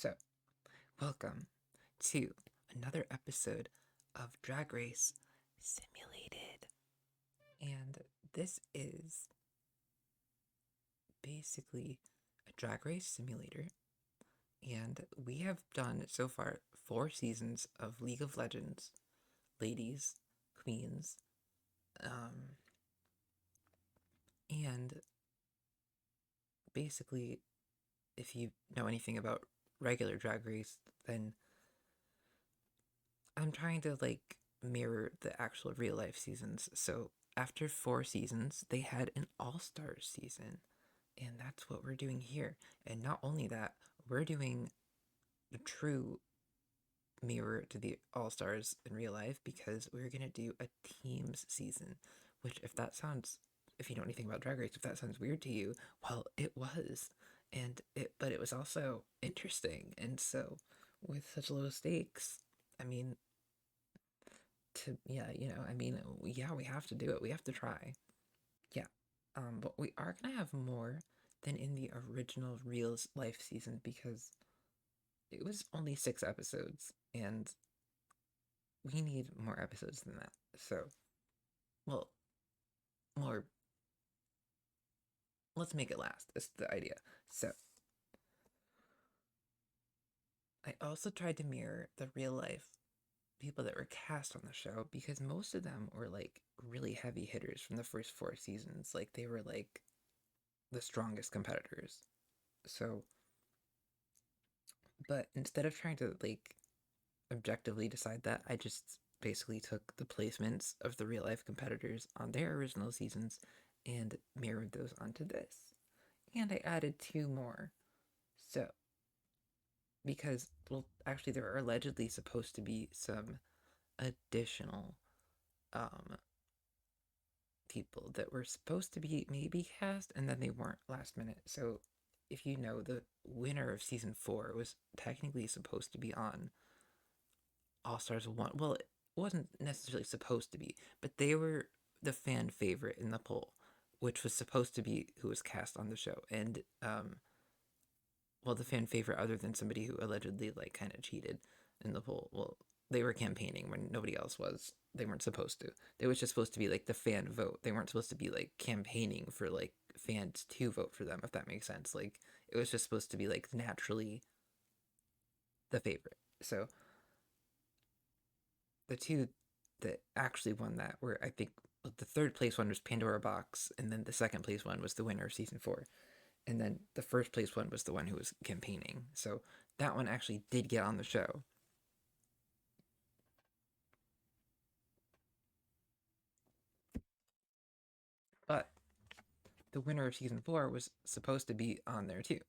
So, welcome to another episode of Drag Race Simulated. And this is basically a drag race simulator. And we have done so far 4 seasons of League of Legends, ladies, queens, and basically, if you know anything about regular drag race, then I'm trying to mirror the actual real life seasons. So after 4 seasons, they had an All Stars season, and that's what we're doing here. And not only that, we're doing the true mirror to the All Stars in real life because we're gonna do a teams season. Which, if you know anything about Drag Race, if that sounds weird to you, well, it was, but it was also interesting. And so, with such low stakes, I mean, we have to do it. We have to try. Yeah. But we are gonna have more than in the original Reels Life season because it was only 6 episodes, and we need more episodes than that. So, well, more. Let's make it last. Is the idea. So, I also tried to mirror the real life people that were cast on the show because most of them were really heavy hitters from the first 4 seasons. Like they were the strongest competitors. So, but instead of trying to objectively decide that, I just basically took the placements of the real life competitors on their original seasons and mirrored those onto this. And I added 2 more. So, because, well, actually, there are allegedly supposed to be some additional um, people that were supposed to be maybe cast and then they weren't last minute. So, if you know, the winner of season 4 was technically supposed to be on All Stars 1. Well, it wasn't necessarily supposed to be, but they were the fan favorite in the poll, which was supposed to be who was cast on the show. And, well, the fan favorite, other than somebody who allegedly, kind of cheated in the poll, well, they were campaigning when nobody else was. They weren't supposed to. They was just supposed to be, the fan vote. They weren't supposed to be, campaigning for, fans to vote for them, if that makes sense. It was just supposed to be, naturally the favorite. So, the 2 that actually won that were, I think, the third place one was Pandora Box, and then the second place one was the winner of season 4. And then the first place one was the one who was campaigning. So that one actually did get on the show. But the winner of season 4 was supposed to be on there too.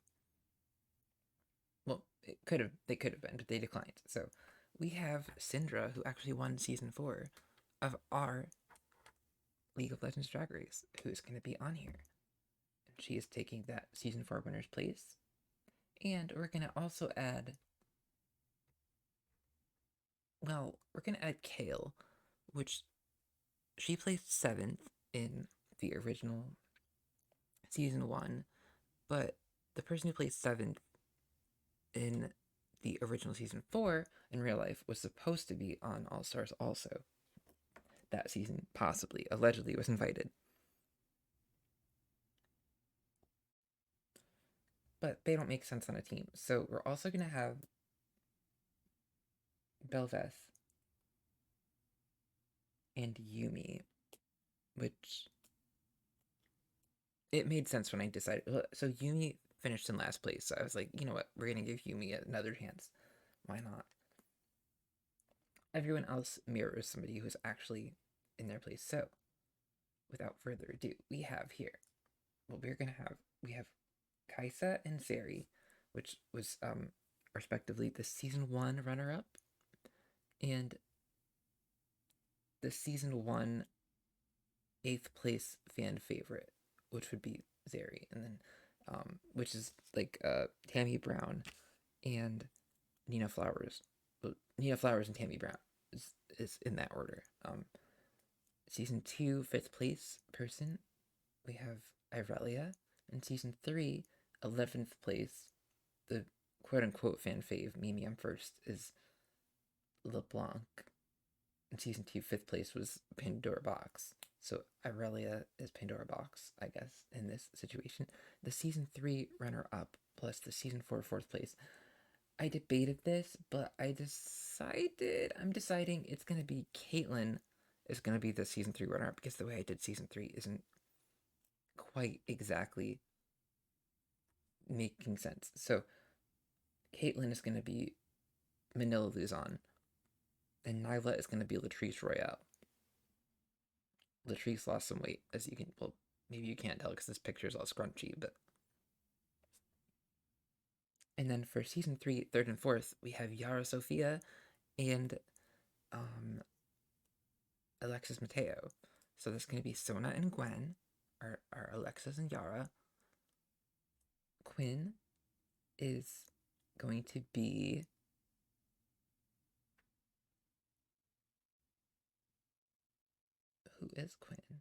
Well, they could have been, but they declined. So we have Syndra, who actually won season 4 of our League of Legends Drag Race, who is going to be on here. And she is taking that season 4 winner's place. And we're going to also add, well, we're going to add Kale, which she placed 7th in the original season 1, but the person who placed 7th in the original season 4 in real life was supposed to be on All Stars also. That season, possibly, allegedly, was invited. But they don't make sense on a team. So we're also going to have Belveth and Yumi, which it made sense when I decided. So Yumi finished in last place. So I was like, you know what? We're going to give Yumi another chance. Why not? Everyone else mirrors somebody who's actually in their place. So, without further ado, we have here. Well, we have Kaisa and Sari, which was respectively the season 1 runner up and the season 1 8th place fan favorite, which would be Zeri, and then which is Tammy Brown and Nina Flowers. Well, Nina Flowers and Tammy Brown is in that order. Season 2 5th place person, we have Irelia. In season 3 11th place, the quote unquote fan fave, Mimi I'm first, is LeBlanc. In season 2, fifth place was Pandora Box. So Irelia is Pandora Box, I guess, in this situation. The season 3 runner up plus the season 4 fourth place. I debated this, but I'm deciding it's gonna be Caitlyn is gonna be the season 3 runner up because the way I did season 3 isn't quite exactly making sense. So Caitlyn is gonna be Manila Luzon, and Nyla is gonna be Latrice Royale. Latrice lost some weight, as you can, well, maybe you can't tell because this picture is all scrunchy, but. And then for season 3, third and fourth, we have Yara Sofia and um, Alexis Mateo. So there's going to be Sona and Gwen, are Alexis and Yara. Quinn is going to be. Who is Quinn?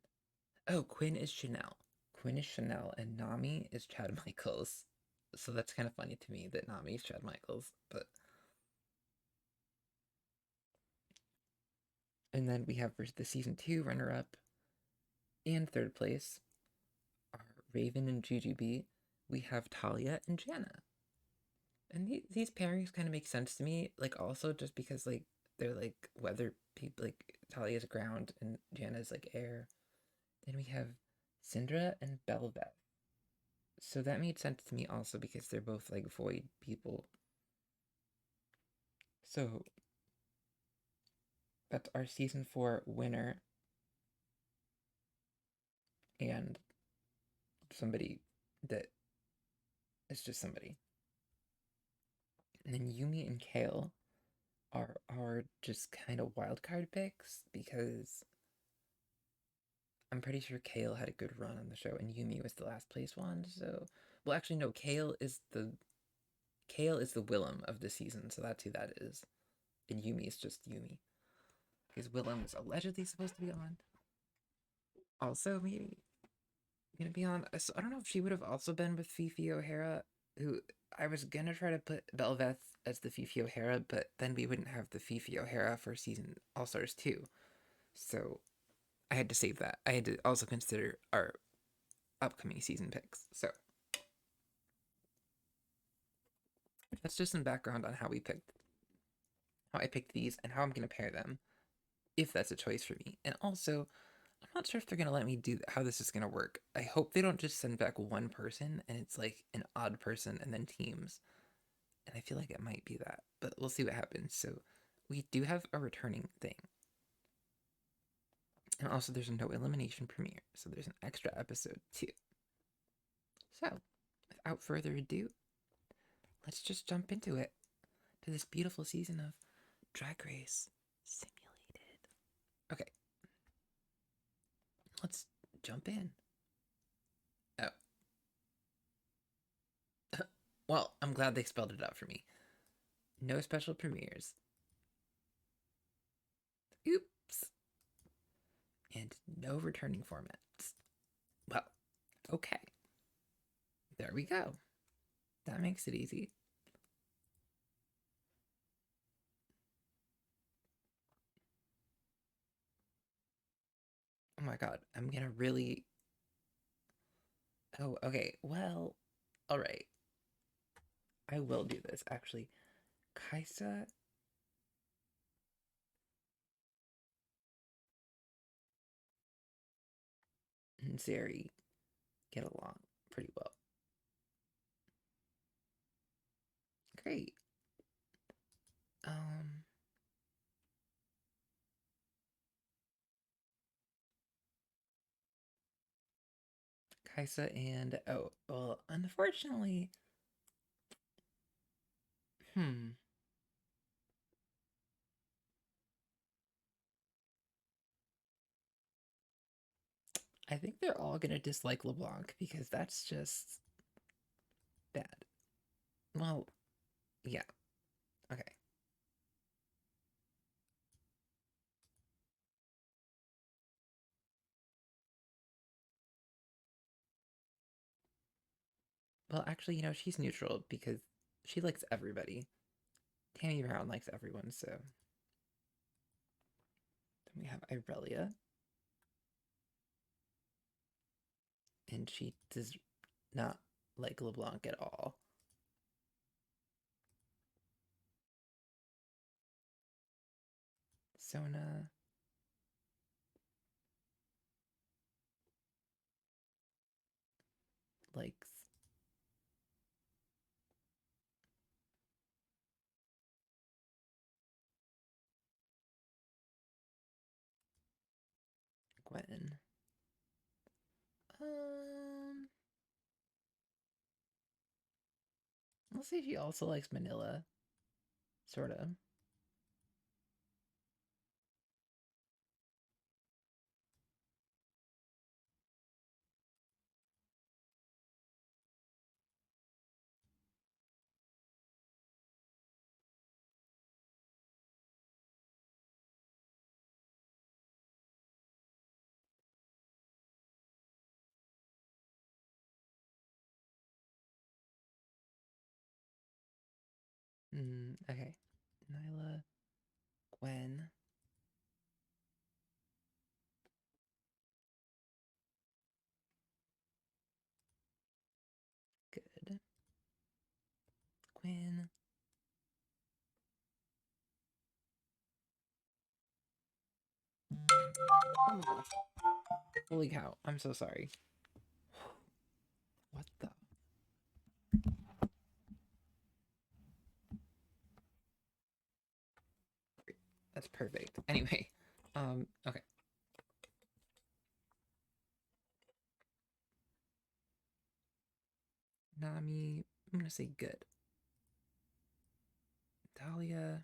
Oh, Quinn is Chanel. Quinn is Chanel, and Nami is Chad Michaels. So that's kind of funny to me that Nami is Chad Michaels, but. And then we have for the season 2 runner up and third place are Raven and Jujubee. We have Talia and Jana. And these pairings kind of make sense to me, like also just because like they're like weather people, like Talia's ground and Jana's like air. Then we have Syndra and Belveth. So that made sense to me also because they're both like void people. So that's our season 4 winner and somebody that is just somebody. And then Yumi and Kale are just kind of wild card picks because I'm pretty sure Kale had a good run on the show, and Yumi was the last place one. So, well, actually, no. Kale is the Willem of the season, so that's who that is, and Yumi is just Yumi because Willem is allegedly supposed to be on. Also, maybe gonna be on. So I don't know if she would have also been with Fifi O'Hara, who I was gonna try to put Belveth as the Fifi O'Hara, but then we wouldn't have the Fifi O'Hara for season All Stars 2. So I had to save that. I had to also consider our upcoming season picks. So that's just some background on how I picked these and how I'm gonna pair them, if that's a choice for me. And also, I'm not sure if they're gonna let me do how this is gonna work. I hope they don't just send back one person and it's like an odd person and then teams. And I feel like it might be that, but we'll see what happens. So we do have a returning thing. And also there's no elimination premiere, so there's an extra episode too. So, without further ado, let's just jump into it, to this beautiful season of Drag Race Simulated. Okay, let's jump in. Oh. Well, I'm glad they spelled it out for me. No special premieres. Oops. And no returning formats. Well, okay. There we go. That makes it easy. Oh my god, I'm gonna really. Oh, okay. Well, alright. I will do this, actually. Kaisa and Zeri get along pretty well. Great. Um, Kaisa and. Oh, well, unfortunately. Hmm. I think they're all gonna dislike LeBlanc because that's just bad. Well, yeah. Okay. Well, actually, she's neutral because She likes everybody. Tammy Brown likes everyone, so. Then we have Irelia. And she does not like LeBlanc at all. Sona. Likes Gwen. Let's see if she also likes Manila. Sort of. Okay. Nyla, Gwen. Good. Gwen. Oh my gosh. Holy cow. I'm so sorry. What the? That's perfect. Anyway, okay. Nami, I'm gonna say good. Dahlia.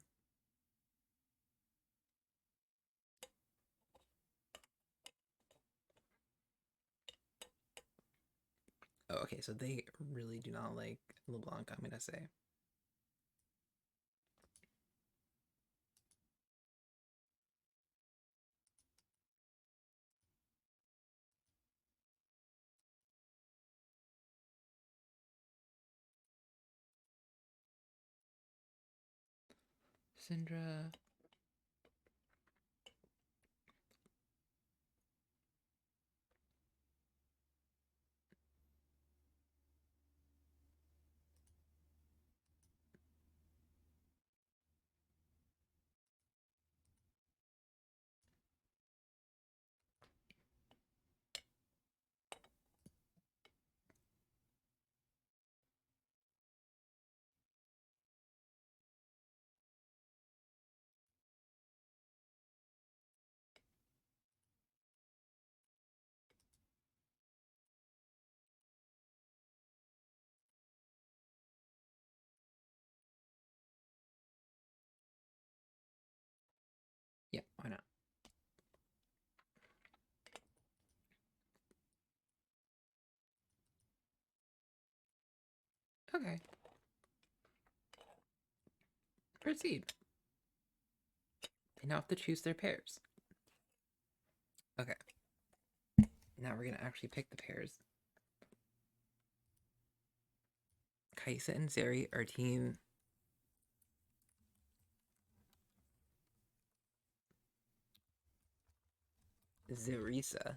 Oh, okay, so they really do not like LeBlanc, I'm gonna say. Syndra. Yeah, why not? Okay. Proceed. They now have to choose their pairs. Okay. Now we're gonna actually pick the pairs. Kaisa and Zeri are team Zerisa.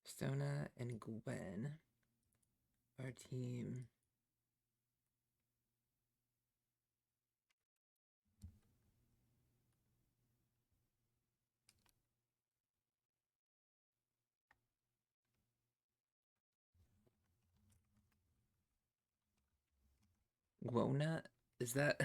Sona and Gwen are team Gwona. Is that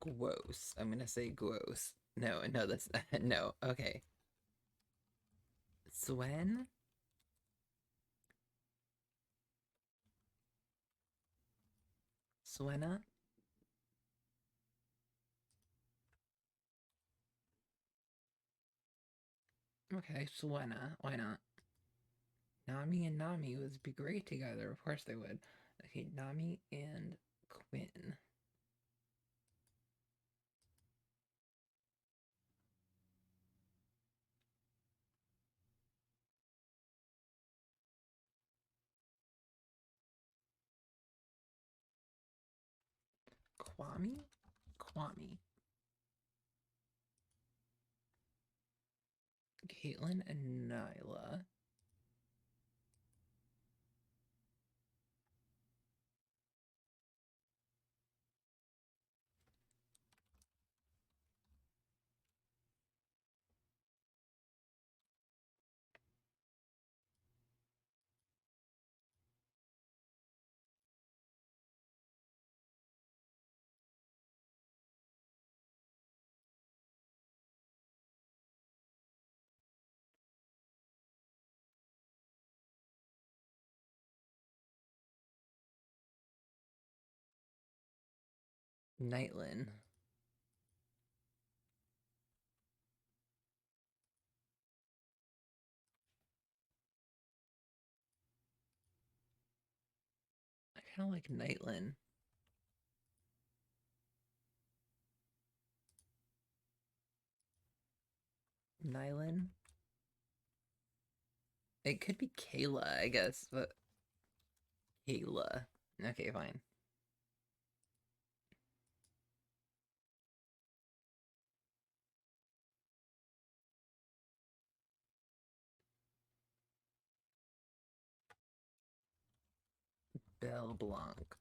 gross? I'm gonna say gross. No, no, that's no. Okay. Swen? Suena. Okay, Suena. Why not? Nami and Nami would be great together. Of course they would. Okay, Nami and Quinn. Kwame? Kwame. Caitlin and Nyla. Nightlin. I kind of like Nightlin. Nylin. It could be Kayla, I guess, but Kayla. Okay, fine. Belle Blanc.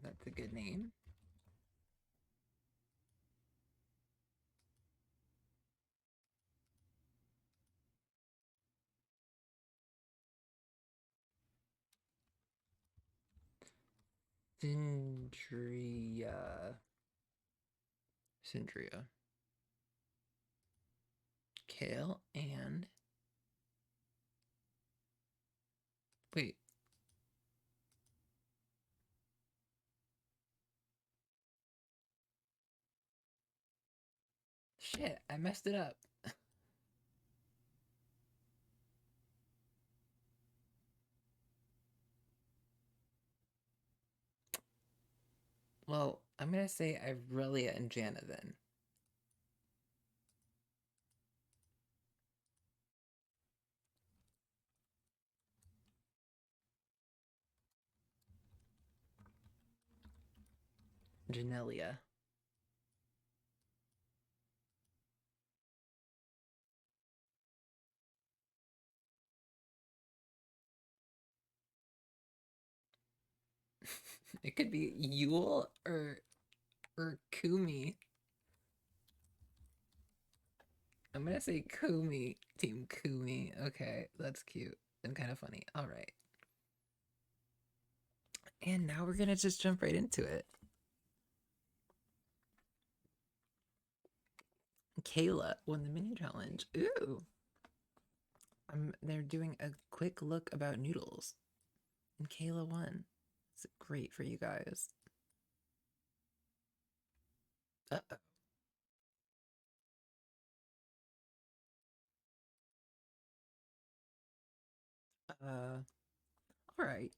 That's a good name. Sindria. Sindria. Kale and. Wait. Shit, I messed it up. Well, I'm gonna say Irelia and Jana then. Janelia. It could be Yule or Kumi. I'm gonna say Kumi. Team Kumi. Okay, that's cute and kind of funny. All right. And now we're gonna just jump right into it. Kayla won the mini challenge. Ooh. They're doing a quick look about noodles. And Kayla won. It's great for you guys. Uh-oh. All right.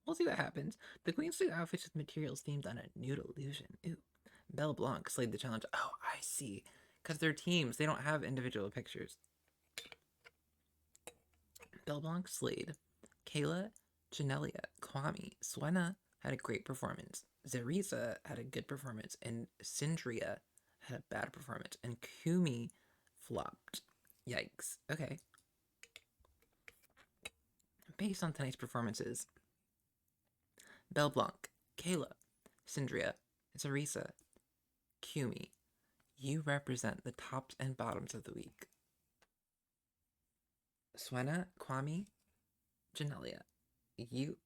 We'll see what happens. The Queen's suit outfits with materials themed on a nude illusion. Ooh. Belle Blanc slayed the challenge. Oh, I see. Because they're teams, they don't have individual pictures. Belle Blanc slayed. Kayla, Janelia, Kwame, Suena had a great performance. Zeriza had a good performance. And Sindria had a bad performance. And Kumi flopped. Yikes. Okay. Based on tonight's performances, Belle Blanc, Kayla, Sindria, Zarisa, Kumi, you represent the tops and bottoms of the week. Suena, Kwame, Janelia, you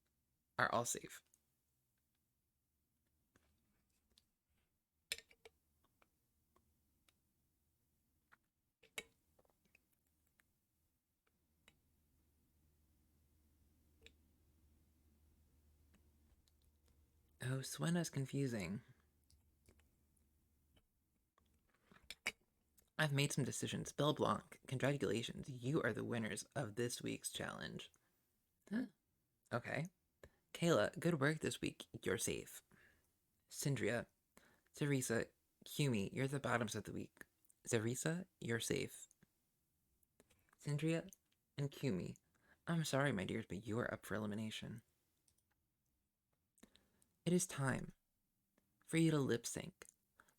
are all safe. Oh, Swena's confusing. I've made some decisions. Belle Blanc, congratulations. You are the winners of this week's challenge. Huh. Okay. Kayla, good work this week. You're safe. Sindria, Teresa, Kumi, you're the bottoms of the week. Zarisa, you're safe. Sindria and Kumi, I'm sorry, my dears, but you are up for elimination. It is time for you to lip sync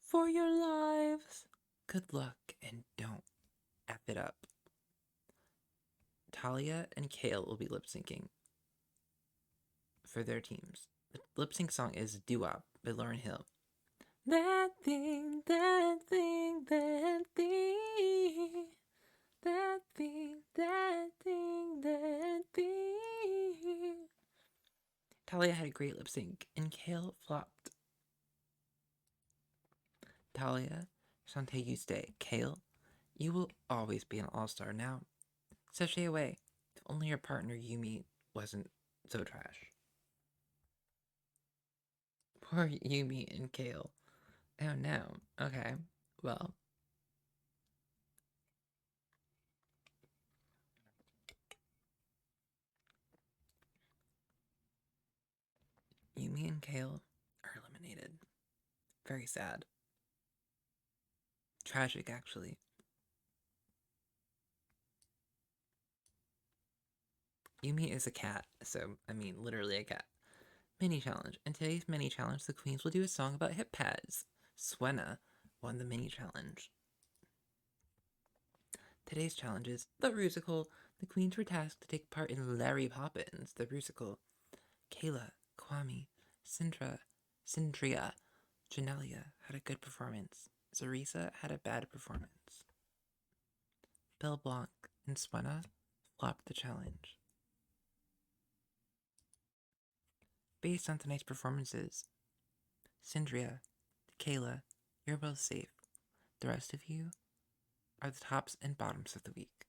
for your lives. Good luck and don't F it up. Talia and Kale will be lip syncing for their teams. The lip sync song is Doo Wop by Lauryn Hill. That thing, that thing, that thing, that thing, that thing, that thing. Talia had a great lip sync, and Kale flopped. Talia, Shantae, you stay. Kale, you will always be an all-star now. Sashay away. If only your partner Yumi wasn't so trash. Poor Yumi and Kale. Oh no. Okay. Well. Yumi and Kale are eliminated. Very sad. Tragic, actually. Yumi is a cat, so, I mean, literally a cat. Mini challenge. In today's mini challenge, the queens will do a song about hip pads. Swena won the mini challenge. Today's challenge is the Rusical. The queens were tasked to take part in Larry Poppins, the Rusical. Kayla, Kwame, Sindria, Janelia had a good performance. Zarisa had a bad performance. Belle Blanc and Swena flopped the challenge. Based on tonight's performances, Sindria, Kayla, you're both safe. The rest of you are the tops and bottoms of the week.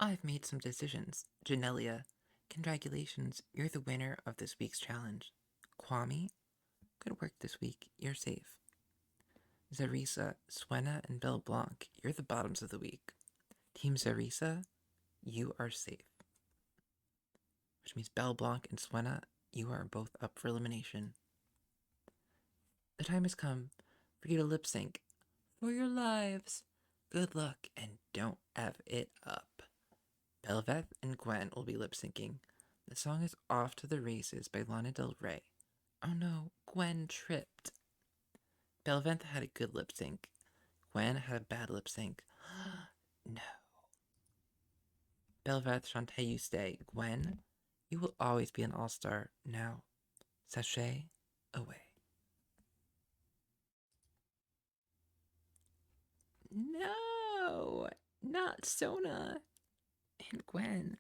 I've made some decisions. Janelia, congratulations, you're the winner of this week's challenge. Kwame, good work this week, you're safe. Zarisa, Swena, and Belle Blanc, you're the bottoms of the week. Team Zarisa, you are safe. Which means Belle Blanc and Swena, you are both up for elimination. The time has come for you to lip sync for your lives. Good luck and don't F it up. Belveth and Gwen will be lip syncing. The song is Off to the Races by Lana Del Rey. Oh no, Gwen tripped. Belveth had a good lip sync. Gwen had a bad lip sync. No. Belveth, Shantae, you stay. Gwen, you will always be an all-star. Now, sashay away. No, not Sona and Gwen,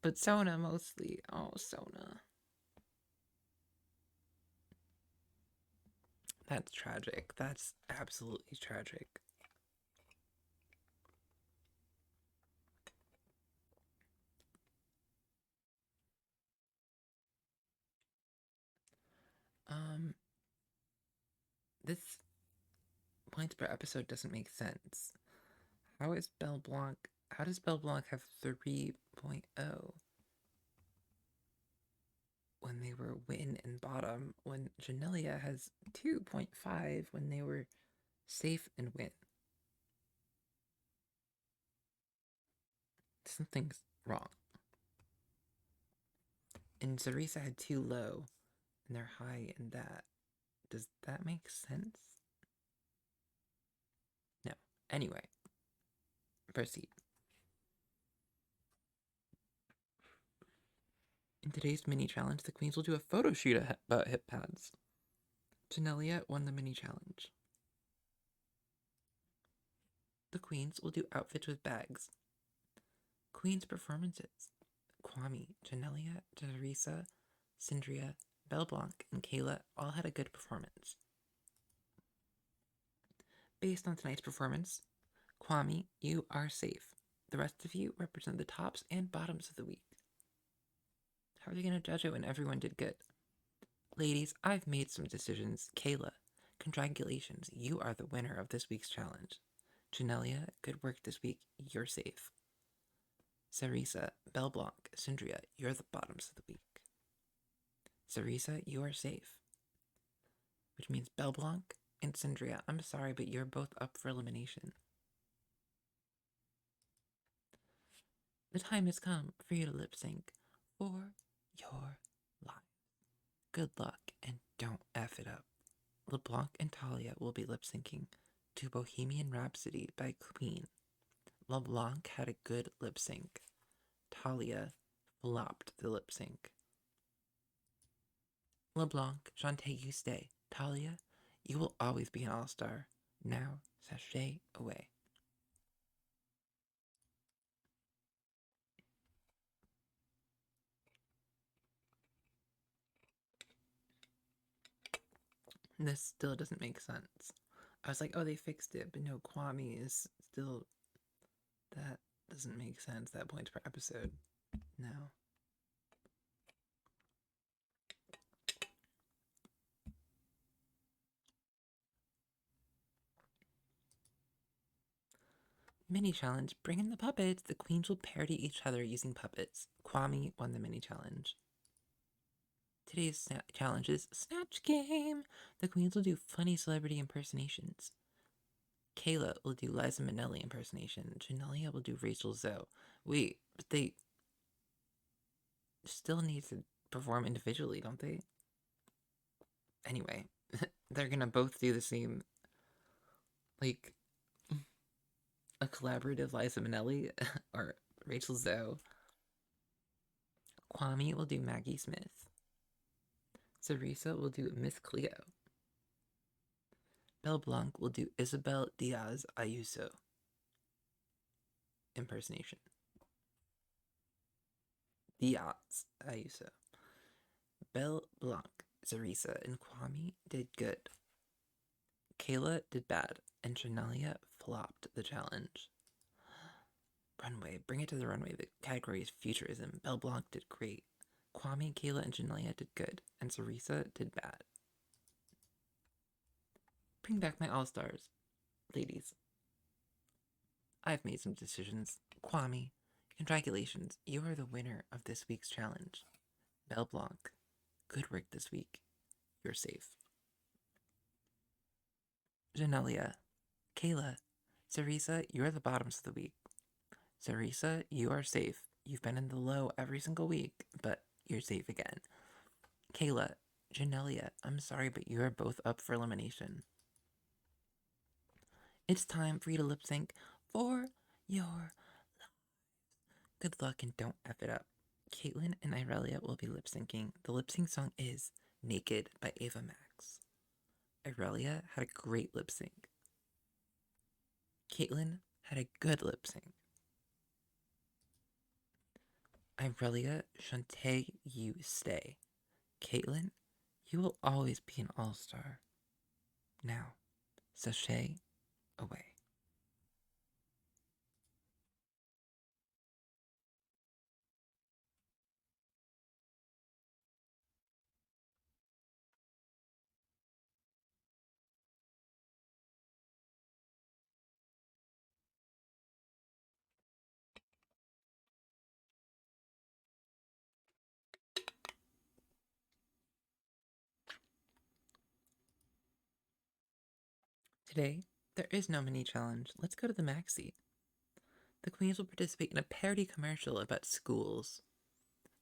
but Sona mostly. Oh, Sona. That's tragic. That's absolutely tragic. Um, this points per episode doesn't make sense. How is Belle Blanc? How does Belle Blanc have 3.0 when they were win and bottom? When Janelia has 2.5 when they were safe and win? Something's wrong. And Zarisa had 2 low, and they're high in that. Does that make sense? No. Anyway, proceed. In today's mini challenge, the queens will do a photo shoot about hip pads. Janelia won the mini challenge. The queens will do outfits with bags. Queens performances. Kwame, Janelia, Teresa, Sindria, Belle Blanc, and Kayla all had a good performance. Based on tonight's performance, Kwame, you are safe. The rest of you represent the tops and bottoms of the week. How are they going to judge it when everyone did good? Ladies, I've made some decisions. Kayla, congratulations. You are the winner of this week's challenge. Janelia, good work this week. You're safe. Sarisa, Belle Blanc, Cindria, you're the bottoms of the week. Sarisa, you are safe. Which means Belle Blanc and Cindria, I'm sorry, but you're both up for elimination. The time has come for you to lip sync for your life. Good luck and don't F it up. LeBlanc and Talia will be lip syncing to Bohemian Rhapsody by Queen. LeBlanc had a good lip sync. Talia flopped the lip sync. LeBlanc, Shantae, you stay. Talia, you will always be an all-star. Now, sashay away. This still doesn't make sense. I was like, oh, they fixed it, but no, Kwame is still... That doesn't make sense. That points per episode. No. Mini challenge. Bring in the puppets. The queens will parody each other using puppets. Kwame won the mini challenge. Today's challenge is Snatch Game. The queens will do funny celebrity impersonations. Kayla will do Liza Minnelli impersonation. Janelia will do Rachel Zoe. Wait, but they still need to perform individually, don't they? Anyway, they're gonna both do the same, like, a collaborative Liza Minnelli or Rachel Zoe. Kwame will do Maggie Smith. Sarisa will do Miss Cleo. Belle Blanc will do Isabel Diaz Ayuso impersonation. Diaz Ayuso. Belle Blanc, Sarisa, and Kwame did good. Kayla did bad, and Janelia flopped the challenge. Runway, bring it to the runway. The category is futurism. Belle Blanc did great. Kwame, Kayla, and Janelia did good, and Sarisa did bad. Bring back my all-stars. Ladies, I've made some decisions. Kwame, congratulations. You are the winner of this week's challenge. Belle Blanc, good work this week. You're safe. Janelia, Kayla, Sarisa, you're the bottoms of the week. Sarisa, you are safe. You've been in the low every single week, but you're safe again. Kayla, Janelia, I'm sorry, but you are both up for elimination. It's time for you to lip sync for your lives. Good luck and don't F it up. Caitlin and Irelia will be lip syncing. The lip sync song is Naked by Ava Max. Irelia had a great lip sync. Caitlin had a good lip sync. Irelia, Shantae, you stay. Caitlin, you will always be an all-star. Now, sashay away. Today, there is no mini challenge. Let's go to the maxi. The queens will participate in a parody commercial about schools.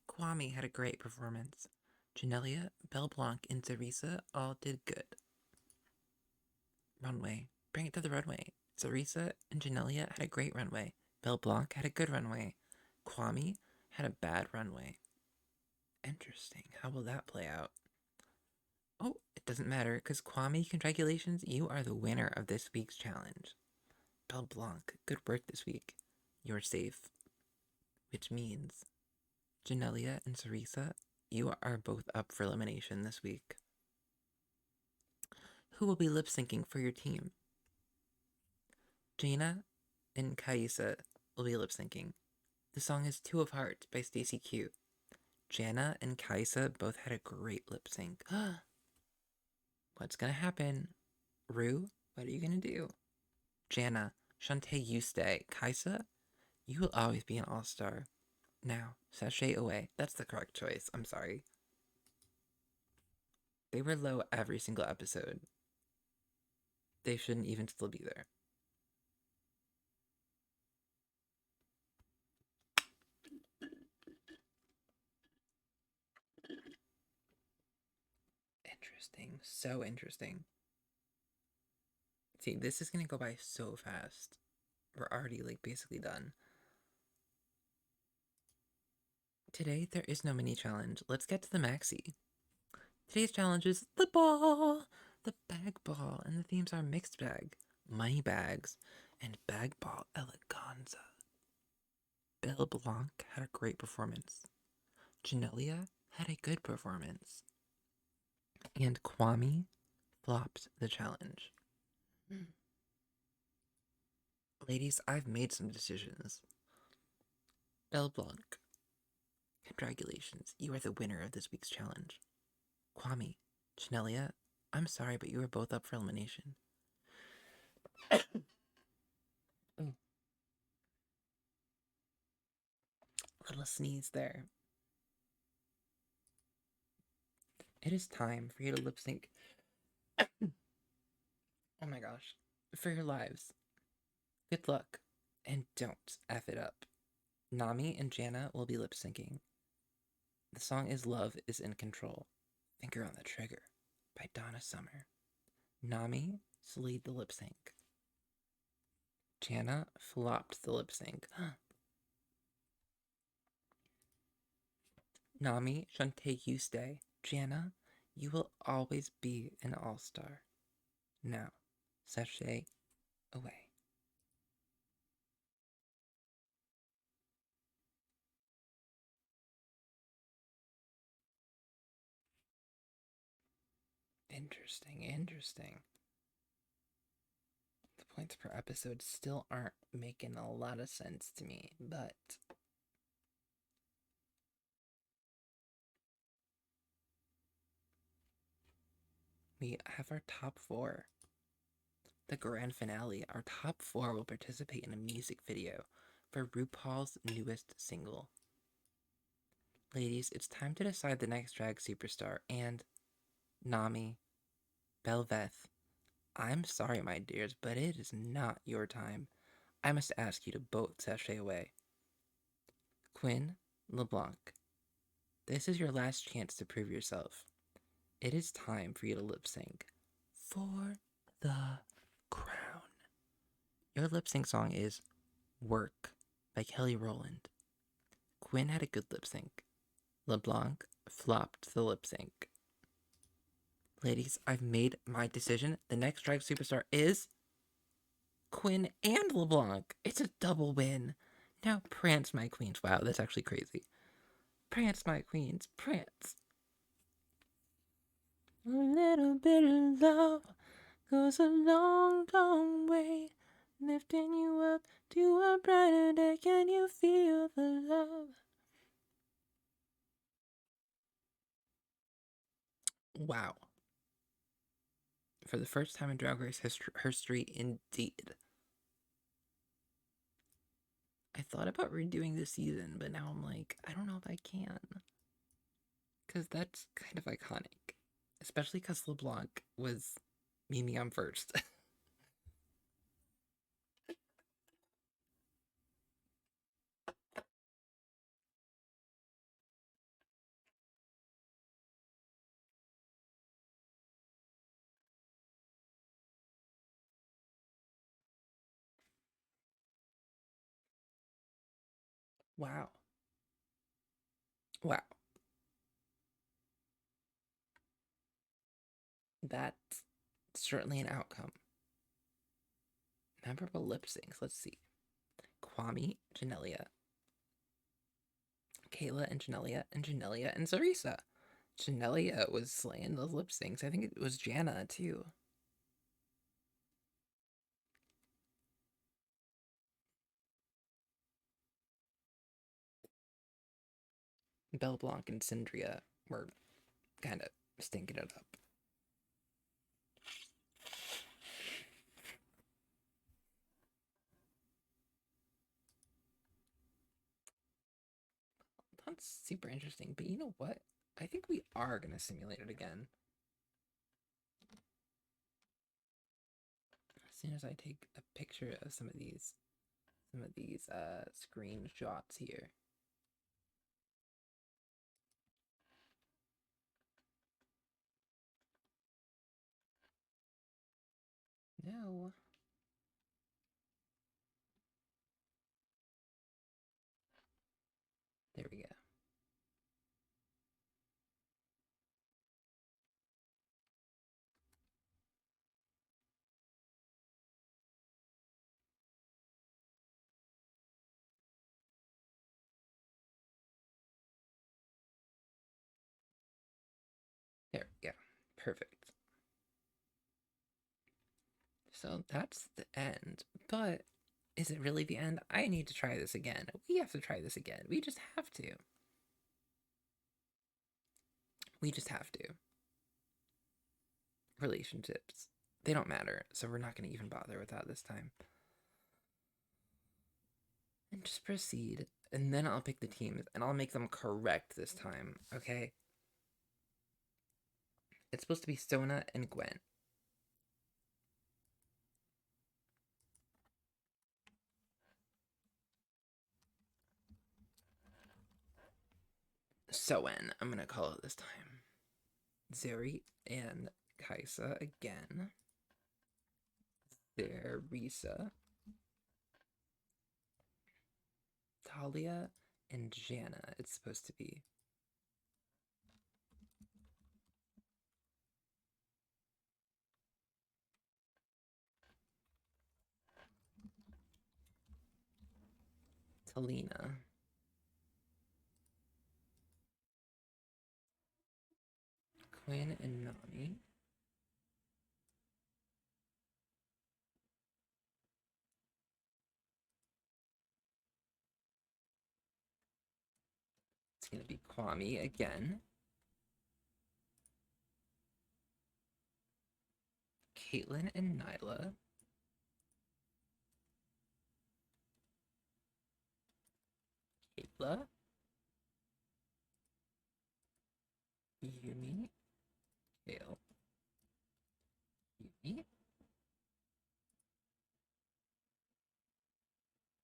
Kwame had a great performance. Janelia, Belle Blanc, and Zarisa all did good. Runway. Bring it to the runway. Zarisa and Janelia had a great runway. Belle Blanc had a good runway. Kwame had a bad runway. Interesting. How will that play out? Oh, it doesn't matter, because Kwame, congratulations, you are the winner of this week's challenge. Belle Blanc, good work this week. You're safe. Which means, Janelia and Sarisa, you are both up for elimination this week. Who will be lip syncing for your team? Jaina and Kaisa will be lip syncing. The song is Two of Hearts by Stacey Q. Jana and Kaisa both had a great lip sync. What's gonna happen? Rue, what are you gonna do? Jana, Shantae, you stay. Kaisa, you will always be an all-star. Now, sashay away. That's the correct choice. I'm sorry. They were low every single episode. They shouldn't even still be there. Interesting. So interesting. See, this is gonna go by so fast. We're already like basically done. Today there is no mini challenge. Let's get to the maxi. Today's challenge is the ball, the bag ball, and the themes are mixed bag, money bags, and bag ball eleganza. Belle Blanc had a great performance. Janelia had a good performance. And Kwame flopped the challenge. Ladies, I've made some decisions. Belle Blanc, congratulations, you are the winner of this week's challenge. Kwame, Janelia, I'm sorry, but you are both up for elimination. Little sneeze there. It is time for you to lip sync. Oh my gosh. For your lives. Good luck. And don't F it up. Nami and Jana will be lip syncing. The song is Love is in Control. Finger on the Trigger by Donna Summer. Nami lead the lip sync. Jana flopped the lip sync. Nami, Shantae, you stay. Jana, you will always be an all-star. Now, sashay away. Interesting. The points per episode still aren't making a lot of sense to me, but we have our top 4. The grand finale, our top 4 will participate in a music video for RuPaul's newest single. Ladies, it's time to decide the next drag superstar, and Nami, Belveth, I'm sorry, my dears, but it is not your time. I must ask you to both sashay away. Quinn LeBlanc, this is your last chance to prove yourself. It is time for you to lip sync for the crown. Your lip sync song is Work by Kelly Rowland. Quinn had a good lip sync. LeBlanc flopped the lip sync. Ladies, I've made my decision. The next drag superstar is Quinn and LeBlanc. It's a double win. Now prance, my queens. Wow, that's actually crazy. Prance, my queens, prance. A little bit of love goes a long, long way, lifting you up to a brighter day. Can you feel the love? Wow. For the first time in Drag Race history, indeed. I thought about redoing this season, but now I'm like, I don't know if I can. Because that's kind of iconic. Especially because LeBlanc was Mimi on first. Wow. Wow. That's certainly an outcome. Memorable lip syncs. Let's see. Kwame, Janelia, Kayla and Janelia and Sarisa. Janelia was slaying those lip syncs. I think it was Jana too. Belle Blanc and Cindria were kind of stinking it up. That's super interesting, but you know what? I think we are going to simulate it again. As soon as I take a picture of some of these screenshots here. No. There we go. There we go. Perfect. So that's the end. But is it really the end? I need to try this again. We have to try this again. We just have to. We just have to. Relationships. They don't matter, so we're not going to even bother with that this time. And just proceed. And then I'll pick the teams, and I'll make them correct this time, okay? It's supposed to be Sona and Gwen. Soen, I'm gonna call it this time. Zeri and Kaisa again. Theresa. Talia and Jana, it's supposed to be. Talina. Quinn and Nami. It's gonna be Kwame again. Caitlin and Nyla. Kayla. Yumi. Kale. Yumi.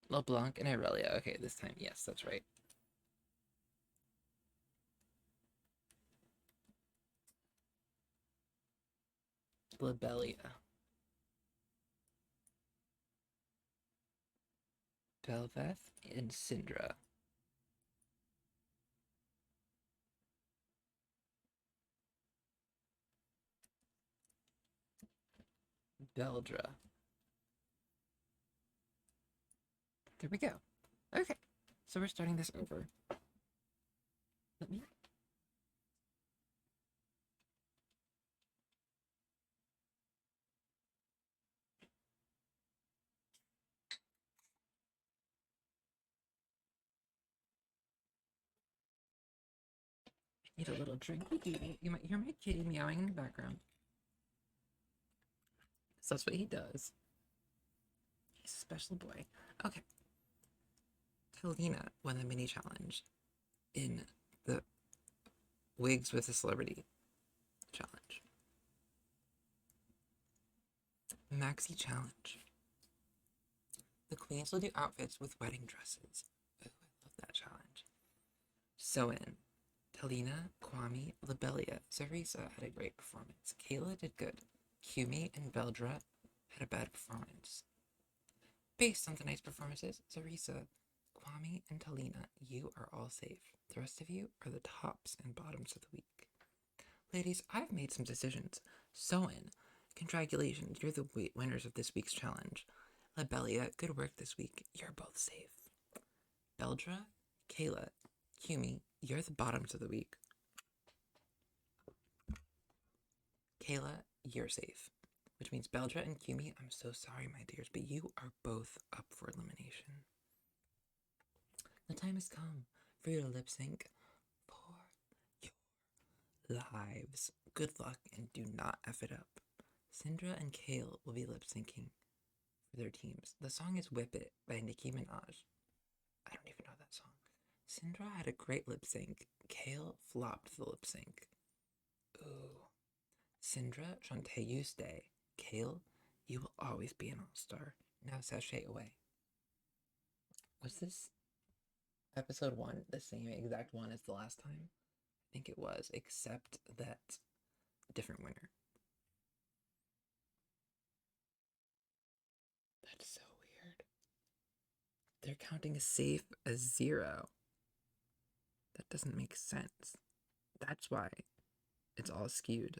LeBlanc and Irelia. Okay, this time, yes, that's right. Labelia. Belveth and Syndra. Beldra. There we go. Okay, so we're starting this over. Let me. Need a little drink. You might hear my kitty meowing in the background. So that's what he does. He's a special boy. Okay. Talina won the mini challenge in the Wigs with a Celebrity challenge. Maxi challenge. The queens will do outfits with wedding dresses. Oh, I love that challenge. Soen, Talina, Kwame, Labelia, Zarisa had a great performance. Kayla did good. Kumi and Beldra had a bad performance. Based on tonight's performances, Zarisa, Kwame, and Talina, you are all safe. The rest of you are the tops and bottoms of the week. Ladies, I've made some decisions. Soen, congratulations, you're the winners of this week's challenge. Labelia, good work this week. You're both safe. Beldra, Kayla, Kumi, you're the bottoms of the week. Kayla, you're safe. Which means Beldra and Kumi, I'm so sorry, my dears, but you are both up for elimination. The time has come for you to lip sync lives. Good luck and do not F it up. Syndra and Kale will be lip syncing for their teams. The song is Whip It by Nicki Minaj. I don't even know that song. Syndra had a great lip sync. Kale flopped the lip sync. Ooh. Syndra, Shantae, you stay. Kale, you will always be an all-star. Now sashay away. Was this episode 1 the same exact one as the last time? I think it was, except that different winner. That's so weird. They're counting safe as 0. That doesn't make sense. That's why it's all skewed.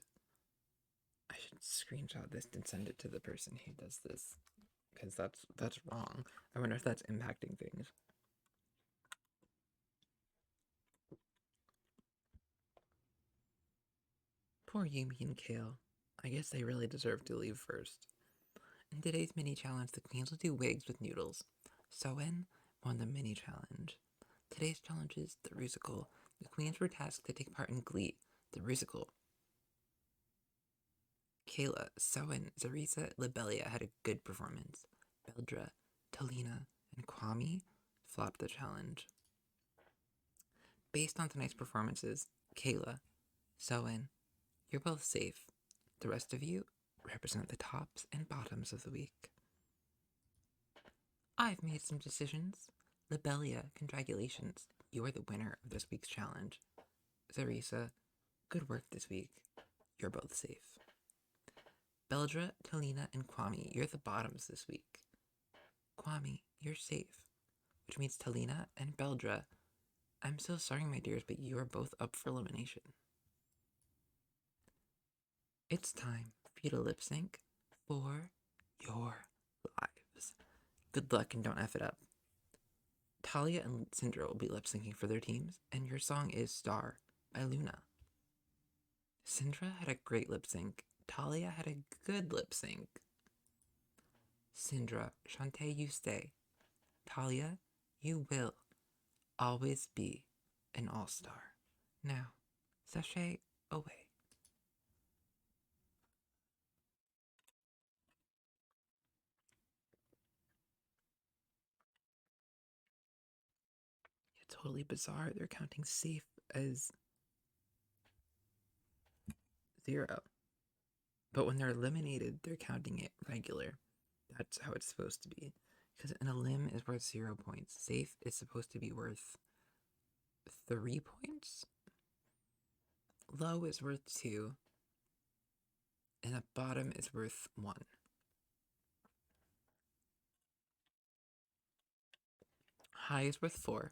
I should screenshot this and send it to the person who does this, because that's wrong. I wonder if that's impacting things. Poor Yumi and Kale. I guess they really deserve to leave first. In today's mini challenge, the queens will do wigs with noodles. Soen won the mini challenge. Today's challenge is the Rusical. The queens were tasked to take part in Glee, the Rusical. Kayla, Soen, Zarisa, Libelia had a good performance. Beldra, Talina, and Kwame flopped the challenge. Based on tonight's performances, Kayla, Soen, you're both safe. The rest of you represent the tops and bottoms of the week. I've made some decisions. Libelia, congratulations. You are the winner of this week's challenge. Zarisa, good work this week. You're both safe. Beldra, Talina, and Kwame, you're the bottoms this week. Kwame, you're safe. Which means Talina and Beldra, I'm so sorry, my dears, but you are both up for elimination. It's time for you to lip sync for your lives. Good luck and don't F it up. Talia and Syndra will be lip syncing for their teams, and your song is Star by Luna. Syndra had a great lip sync. Talia had a good lip sync. Syndra, Shantae, you stay. Talia, you will always be an all-star. Now, sashay away. It's totally bizarre. They're counting safe as 0. But when they're eliminated, they're counting it regular. That's how it's supposed to be. Because an elim is worth 0 points. Safe is supposed to be worth 3 points. Low is worth 2. And the bottom is worth 1. High is worth 4.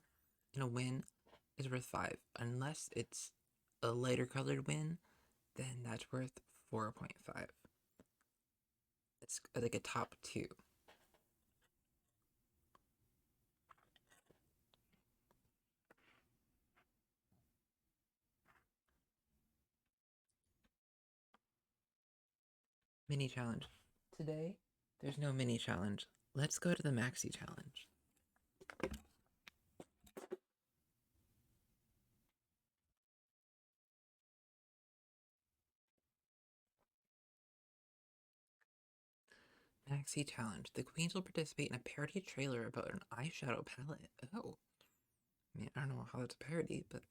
And a win is worth 5. Unless it's a lighter colored win, then that's worth 4.5. It's like a top 2. Mini challenge. Today, there's no mini challenge. Let's go to the maxi challenge. Maxi challenge. The queens will participate in a parody trailer about an eyeshadow palette. Oh. I mean, I don't know how that's a parody, but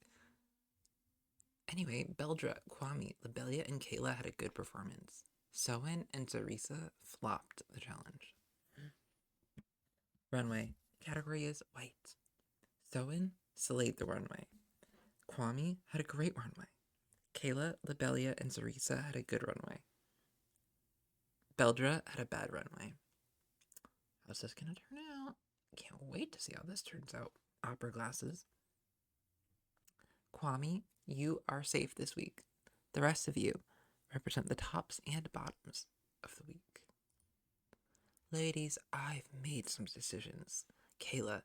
anyway, Beldra, Kwame, Libelia, and Kayla had a good performance. Soen and Zarisa flopped the challenge. Runway. Category is white. Soen slayed the runway. Kwame had a great runway. Kayla, Libelia, and Zarisa had a good runway. Beldra had a bad runway. How's this gonna turn out? Can't wait to see how this turns out. Opera glasses. Kwame, you are safe this week. The rest of you represent the tops and bottoms of the week. Ladies, I've made some decisions. Kayla,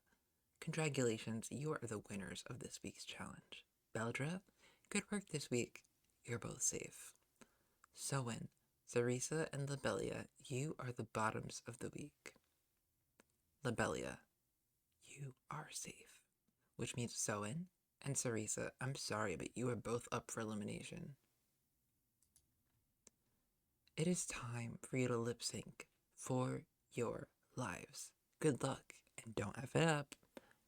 congratulations, you are the winners of this week's challenge. Beldra, good work this week. You're both safe. Soen, Zarisa, and Libelia, you are the bottoms of the week. Libelia, you are safe, which means Soen and Sarisa, I'm sorry, but you are both up for elimination. It is time for you to lip sync for your lives. Good luck, and don't F it up.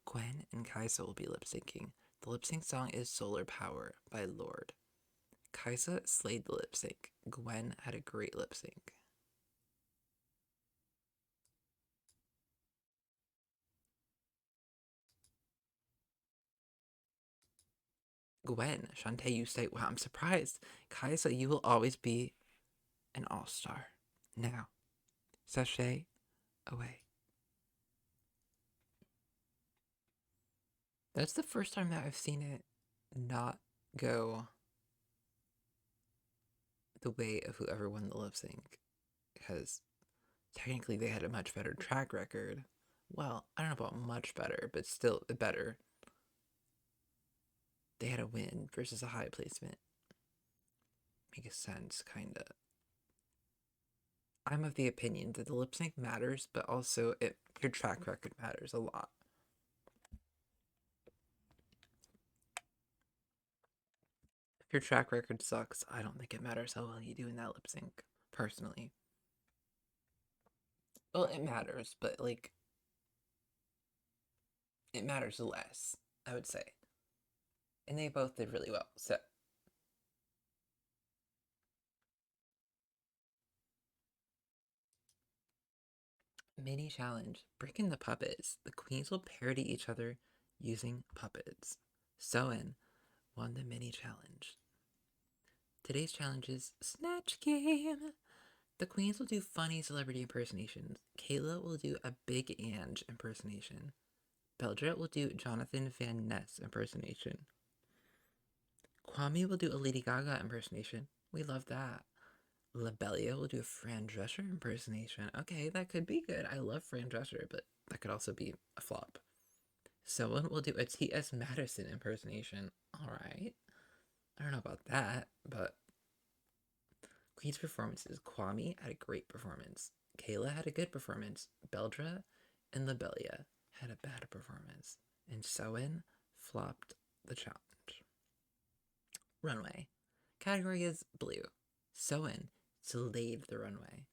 Gwen and Kaisa will be lip syncing. The lip sync song is Solar Power by Lorde. Kaisa slayed the lip sync. Gwen had a great lip sync. Gwen, Shantae, you say, wow, I'm surprised. Kaisa, you will always be an all-star. Now, sashay away. That's the first time that I've seen it not go the way of whoever won the lip sync. Because technically they had a much better track record. Well, I don't know about much better, but still better. They had a win versus a high placement. Makes sense, kinda. I'm of the opinion that the lip sync matters, but also your track record matters a lot. If your track record sucks, I don't think it matters how well you do in that lip sync, personally. Well, it matters, but like, it matters less, I would say. And they both did really well, so. Mini challenge. Breaking the puppets. The queens will parody each other using puppets. Soen won the mini challenge. Today's challenge is Snatch Game. The queens will do funny celebrity impersonations. Kayla will do a Big Ange impersonation. Beldra will do Jonathan Van Ness impersonation. Kwame will do a Lady Gaga impersonation. We love that. Labelia will do a Fran Drescher impersonation. Okay, that could be good. I love Fran Drescher, but that could also be a flop. Someone will do a T.S. Madison impersonation. Alright. I don't know about that, but Queen's performances. Kwame had a great performance. Kayla had a good performance. Beldra and Labelia had a bad performance. And Soen flopped the challenge. Runway. Category is blue. Soen slayed the runway.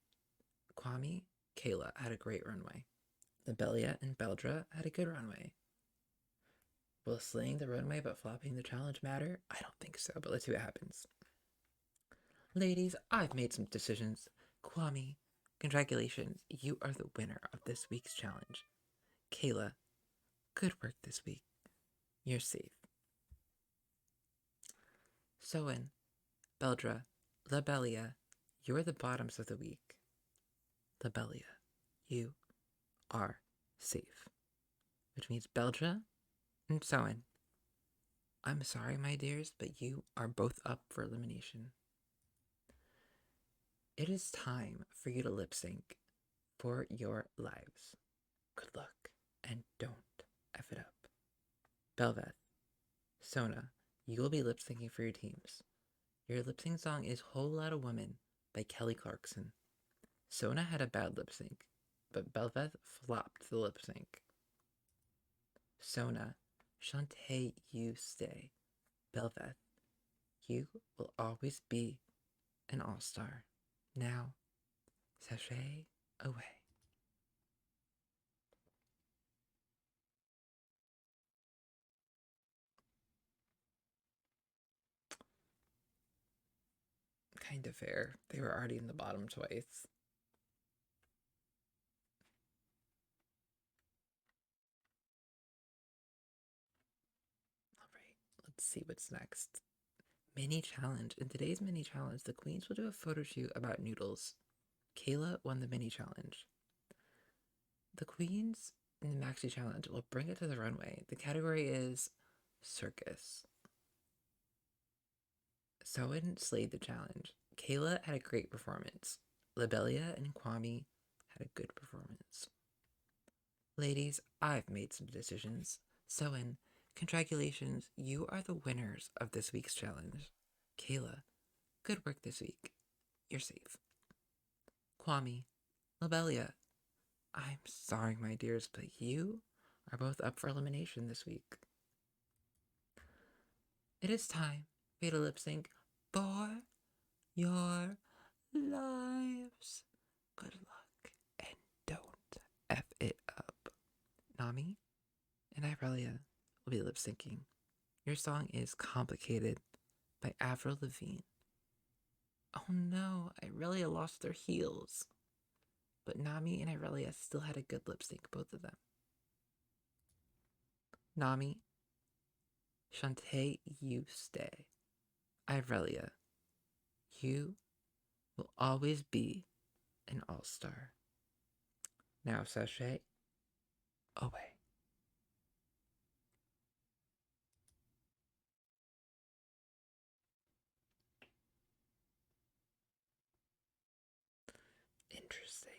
Kwame, Kayla had a great runway. Labelia and Beldra had a good runway. Will slaying the runway but flopping the challenge matter? I don't think so, but let's see what happens. Ladies, I've made some decisions. Kwame, congratulations, you are the winner of this week's challenge. Kayla, good work this week. You're safe. Soen, Beldra, Labelia, you're the bottoms of the week. Labelia, you are safe. Which means Beldra and Soen, I'm sorry, my dears, but you are both up for elimination. It is time for you to lip sync for your lives. Good luck, and don't F it up. Belveth, Sona, you will be lip syncing for your teams. Your lip sync song is Whole Lotta Woman by Kelly Clarkson. Sona had a bad lip sync, but Belveth flopped the lip sync. Sona, Shantae, you stay. Belveth, you will always be an all-star. Now, sashay away. Kind of fair. They were already in the bottom twice. Alright, let's see what's next. Mini challenge. In today's mini challenge, the queens will do a photo shoot about noodles. Kayla won the mini challenge. The queens in the maxi challenge will bring it to the runway. The category is circus. Soen slayed the challenge. Kayla had a great performance. Labelia and Kwame had a good performance. Ladies, I've made some decisions. Soen, congratulations, you are the winners of this week's challenge. Kayla, good work this week. You're safe. Kwame, Labelia, I'm sorry, my dears, but you are both up for elimination this week. It is time for you to lip sync for your lives. Good luck and don't F it up. Nami and Irelia will be lip syncing. Your song is Complicated by Avril Lavigne. Oh no, Irelia lost their heels. But Nami and Irelia still had a good lip sync, both of them. Nami, Shantae, you stay. Irelia, you will always be an all-star. Now, Sashay, away. Interesting.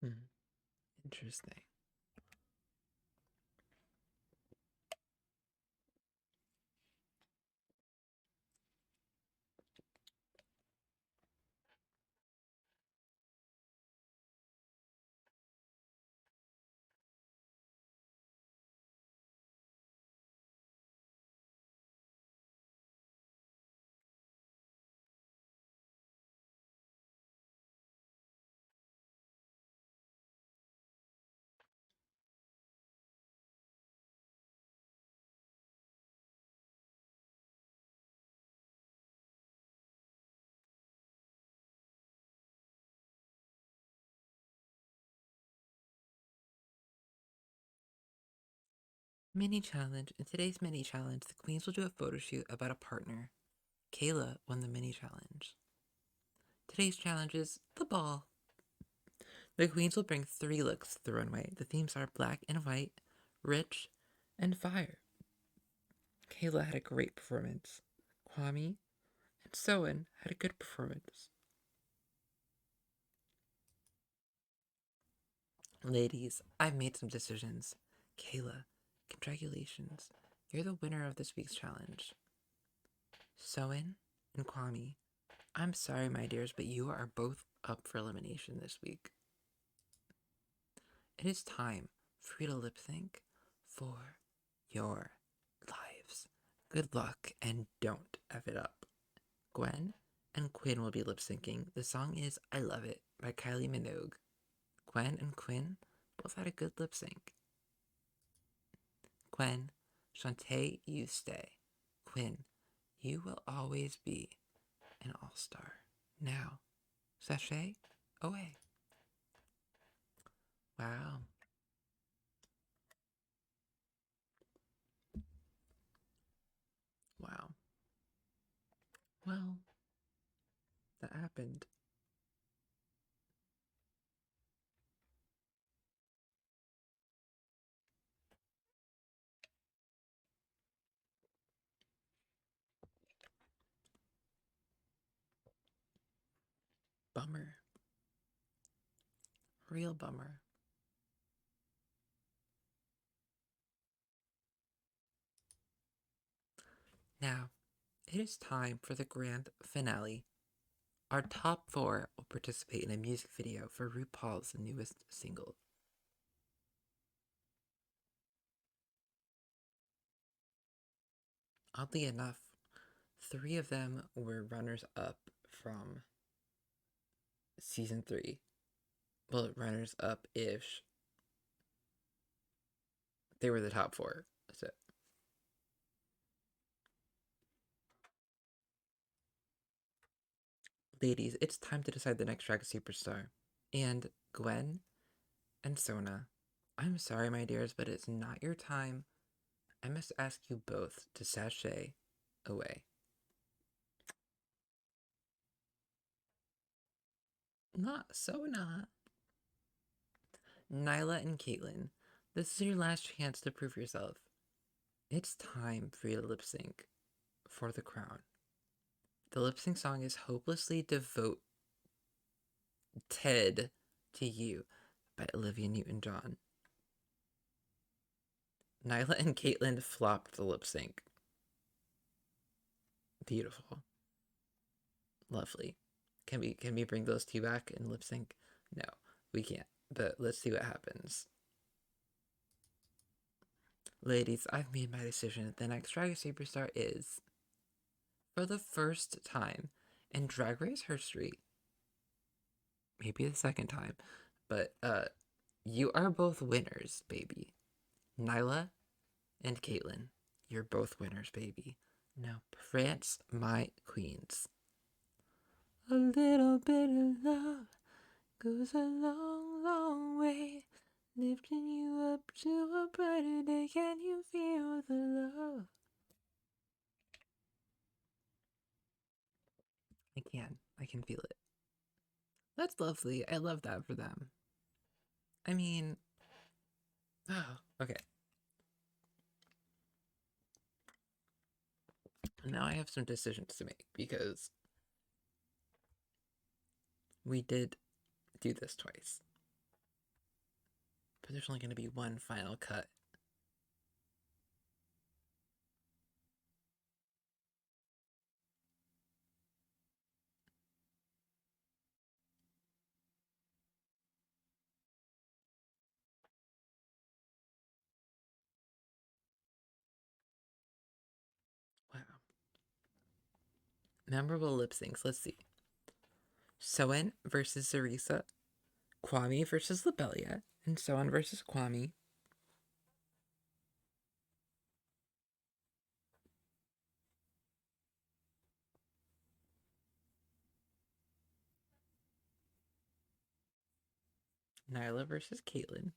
Hmm. Interesting. Mini challenge. In today's mini challenge, the queens will do a photo shoot about a partner. Kayla won the mini challenge. Today's challenge is the ball. The queens will bring 3 looks to the runway. The themes are black and white, rich, and fire. Kayla had a great performance. Kwame and Soen had a good performance. Ladies, I've made some decisions. Kayla, congratulations. You're the winner of this week's challenge. Soen and Kwame, I'm sorry, my dears, but you are both up for elimination this week. It is time for you to lip sync for your lives. Good luck and don't F it up. Gwen and Quinn will be lip syncing. The song is I Love It by Kylie Minogue. Gwen and Quinn both had a good lip sync. Gwen, Shantae, you stay. Quinn, you will always be an all-star. Now, Sashay, away. Wow. Wow. Well, that happened. Bummer. Real bummer. Now, it is time for the grand finale. Our top 4 will participate in a music video for RuPaul's newest single. Oddly enough, 3 of them were runners up from season 3. Well, runners up ish. They were the top 4. So, ladies, it's time to decide the next Drag Superstar. And Gwen and Sona, I'm sorry, my dears, but it's not your time. I must ask you both to sashay away. Not Sona. Nyla and Caitlin, this is your last chance to prove yourself. It's time for you to lip sync for the crown. The lip sync song is Hopelessly Devoted to You by Olivia Newton-John. Nyla and Caitlyn flopped the lip sync. Beautiful. Lovely. Can we bring those two back and lip sync? No, we can't. But let's see what happens. Ladies, I've made my decision. The next Drag Race Superstar is, for the first time in Drag Race history, maybe the second time, but you are both winners, baby. Nyla and Caitlyn, you're both winners, baby. Now prance, my queens. A little bit of love goes a long, long way, lifting you up to a brighter day. Can you feel the love? I can. I can feel it. That's lovely. I love that for them. I mean, oh, okay. Now I have some decisions to make because we did do this twice. But there's only going to be one final cut. Wow. Memorable lip syncs. Let's see. Soen versus Sarisa, Kwame versus Labelia, and Soen versus Kwame. Nyla versus Caitlyn.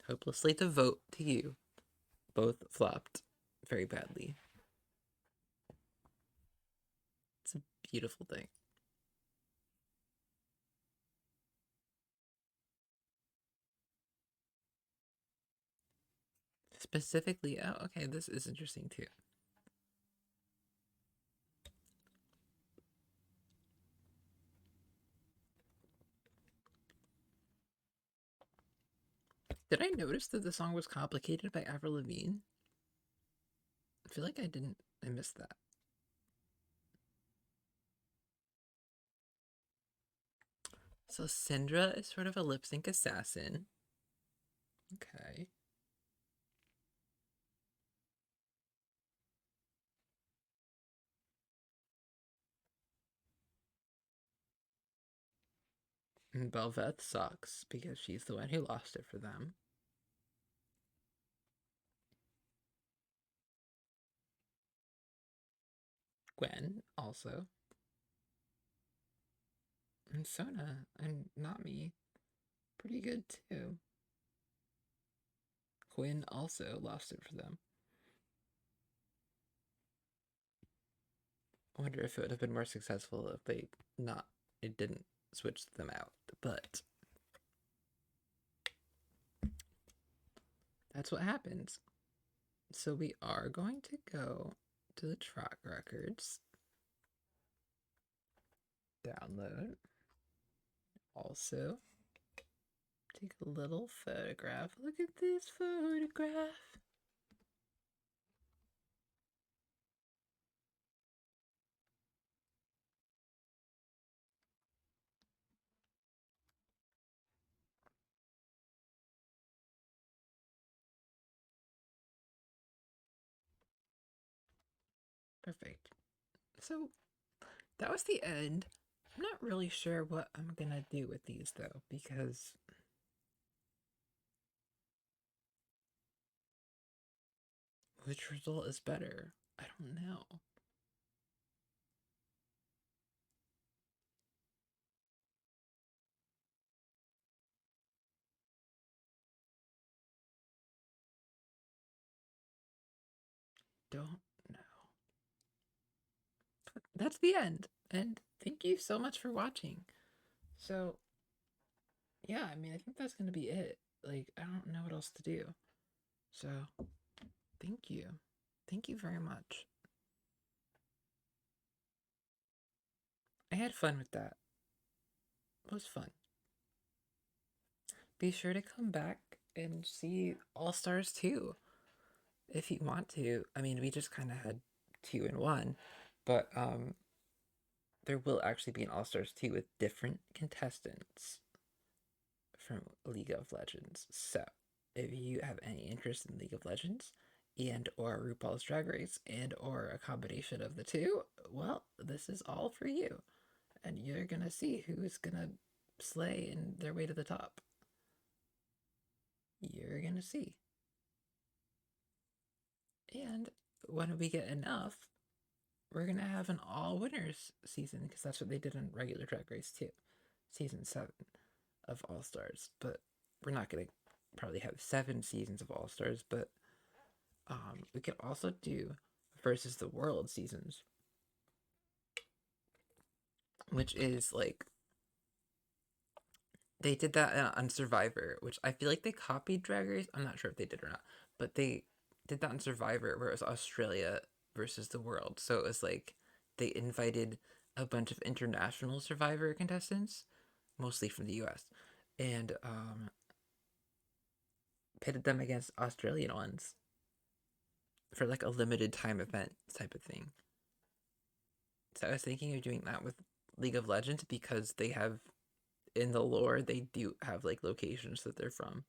Hopelessly Devoted to You. Both flopped very badly. It's a beautiful thing. Specifically, oh, okay, this is interesting too. Did I notice that the song was complicated by Avril Lavigne? I feel like I didn't. I missed that. So Syndra is sort of a lip sync assassin. Okay. And Belveth sucks because she's the one who lost it for them. Gwen also. And Sona and Nami. Pretty good too. Quinn also lost it for them. I wonder if it would have been more successful if it didn't switch them out. But that's what happens. So we are going to go to the track records. Download. Also, take a little photograph. Look at this photograph. Perfect. So that was the end. I'm not really sure what I'm gonna do with these though, because which result is better? I don't know. Don't know. That's the end. And thank you so much for watching. So, yeah, I mean, I think that's gonna be it. Like, I don't know what else to do. So, thank you. Thank you very much. I had fun with that. It was fun. Be sure to come back and see All Stars 2 if you want to. I mean, we just kind of had 2 and 1, but there will actually be an All Stars 2 with different contestants from League of Legends. So, if you have any interest in League of Legends and or RuPaul's Drag Race and or a combination of the two, well, this is all for you. And you're going to see who's going to slay in their way to the top. You're going to see. And when we get enough, we're going to have an all winners season because that's what they did on regular Drag Race too. Season 7 of All Stars. But we're not going to probably have 7 seasons of All Stars, but we could also do versus the world seasons, which is like they did that on Survivor, which I feel like they copied Drag Race. I'm not sure if they did or not, but they did that on Survivor where it was Australia versus the world. So it was like they invited a bunch of international Survivor contestants, mostly from the US, and pitted them against Australian ones for like a limited time event type of thing. So I was thinking of doing that with League of Legends because they have in the lore they do have like locations that they're from.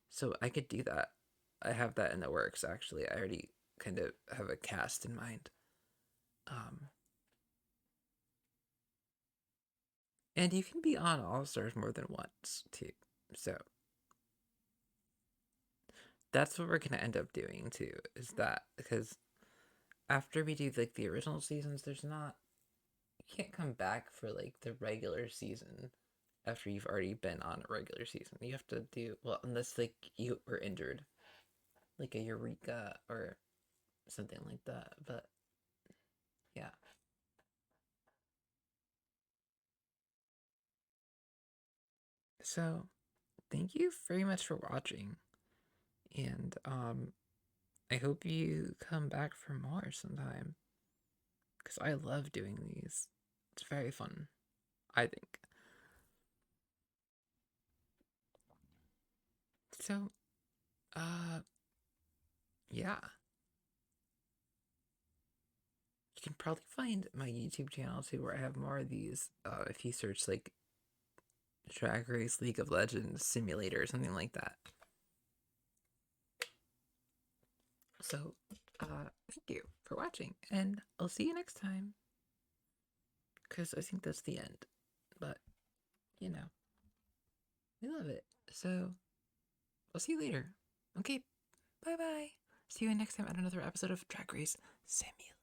So I could do that. I have that in the works actually. I already kind of have a cast in mind. Um and you can be on All Stars more than once too. So that's what we're gonna end up doing too, is that because after we do like the original seasons, there's not you can't come back for like the regular season after you've already been on a regular season. You have to do well unless like you were injured, like a Eureka or something like that. But yeah. So thank you very much for watching. And I hope you come back for more sometime. Because I love doing these. It's very fun, I think. So, uh yeah. You can probably find my YouTube channel too where I have more of these. If you search like Drag Race League of Legends Simulator or something like that. So, thank you for watching, and I'll see you next time. Because I think that's the end. But, you know, we love it. So, I'll see you later. Okay, bye bye. See you next time at another episode of Drag Race Simulator.